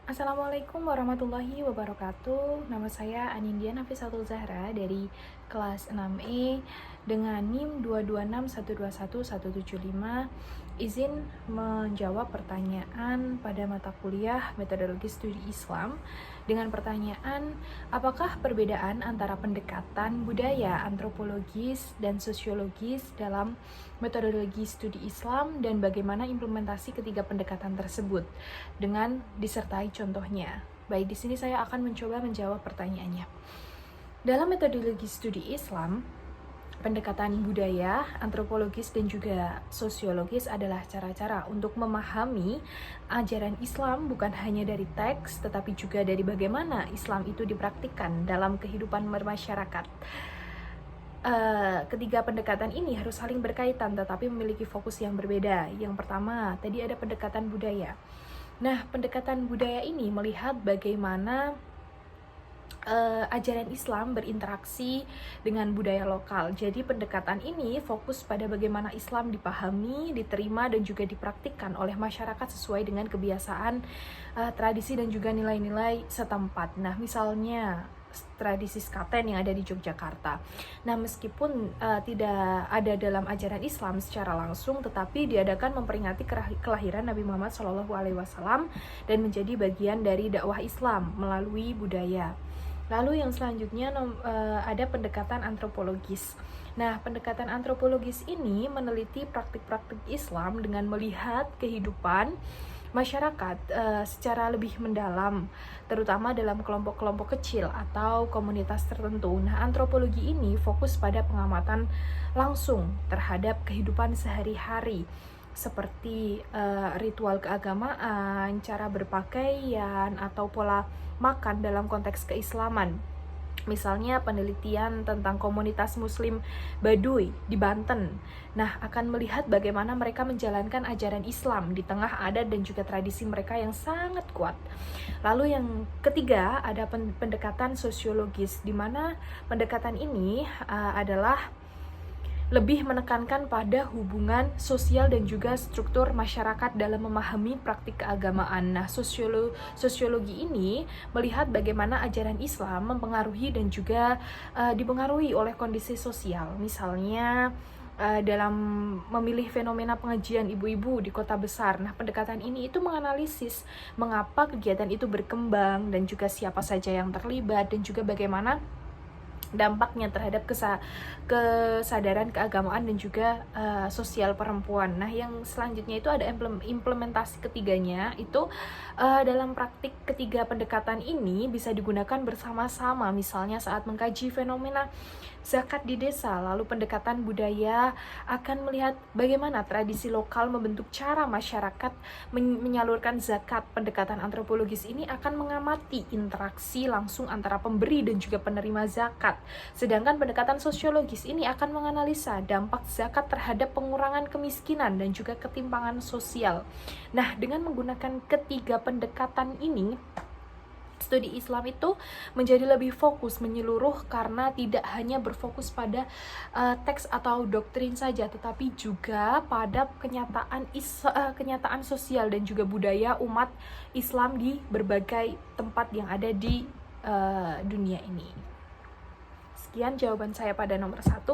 Assalamualaikum warahmatullahi wabarakatuh. Nama saya Anindya Nafisatul Zahra dari kelas 6E dengan NIM 226121175. Izin menjawab pertanyaan pada mata kuliah Metodologi Studi Islam dengan pertanyaan, apakah perbedaan antara pendekatan budaya, antropologis, dan sosiologis dalam metodologi studi Islam dan bagaimana implementasi ketiga pendekatan tersebut dengan disertai contohnya. Baik, di sini saya akan mencoba menjawab pertanyaannya. Dalam metodologi studi Islam, pendekatan budaya, antropologis, dan juga sosiologis adalah cara-cara untuk memahami ajaran Islam bukan hanya dari teks, tetapi juga dari bagaimana Islam itu dipraktikkan dalam kehidupan bermasyarakat. Ketiga pendekatan ini harus saling berkaitan tetapi memiliki fokus yang berbeda. Yang pertama, tadi ada pendekatan budaya. Nah, pendekatan budaya ini melihat bagaimana ajaran Islam berinteraksi dengan budaya lokal. Jadi pendekatan ini fokus pada bagaimana Islam dipahami, diterima, dan juga dipraktikkan oleh masyarakat sesuai dengan kebiasaan, tradisi, dan juga nilai-nilai setempat. Nah, misalnya tradisi sekaten yang ada di Yogyakarta. Nah, meskipun tidak ada dalam ajaran Islam secara langsung, tetapi diadakan memperingati kelahiran Nabi Muhammad SAW dan menjadi bagian dari dakwah Islam melalui budaya. Lalu yang selanjutnya ada pendekatan antropologis. Nah, pendekatan antropologis ini meneliti praktik-praktik Islam dengan melihat kehidupan masyarakat secara lebih mendalam, terutama dalam kelompok-kelompok kecil atau komunitas tertentu. Nah, antropologi ini fokus pada pengamatan langsung terhadap kehidupan sehari-hari, seperti ritual keagamaan, cara berpakaian, atau pola makan dalam konteks keislaman. Misalnya penelitian tentang komunitas muslim Baduy di Banten. Nah, akan melihat bagaimana mereka menjalankan ajaran Islam di tengah adat dan juga tradisi mereka yang sangat kuat. Lalu yang ketiga ada pendekatan sosiologis, di mana pendekatan ini adalah lebih menekankan pada hubungan sosial dan juga struktur masyarakat dalam memahami praktik keagamaan. Nah, sosiologi ini melihat bagaimana ajaran Islam mempengaruhi dan juga dipengaruhi oleh kondisi sosial. Misalnya dalam memilih fenomena pengajian ibu-ibu di kota besar. Nah, pendekatan ini itu menganalisis mengapa kegiatan itu berkembang dan juga siapa saja yang terlibat dan juga bagaimana dampaknya terhadap kesadaran keagamaan dan juga sosial perempuan. Nah, yang selanjutnya itu ada implementasi ketiganya, itu dalam praktik ketiga pendekatan ini bisa digunakan bersama-sama, misalnya saat mengkaji fenomena zakat di desa. Lalu pendekatan budaya akan melihat bagaimana tradisi lokal membentuk cara masyarakat menyalurkan zakat. Pendekatan antropologis ini akan mengamati interaksi langsung antara pemberi dan juga penerima zakat. Sedangkan pendekatan sosiologis ini akan menganalisa dampak zakat terhadap pengurangan kemiskinan dan juga ketimpangan sosial. Nah, dengan menggunakan ketiga pendekatan ini, studi Islam itu menjadi lebih fokus menyeluruh karena tidak hanya berfokus pada teks atau doktrin saja, tetapi juga pada kenyataan sosial dan juga budaya umat Islam di berbagai tempat yang ada di dunia ini. Sekian jawaban saya pada nomor 1.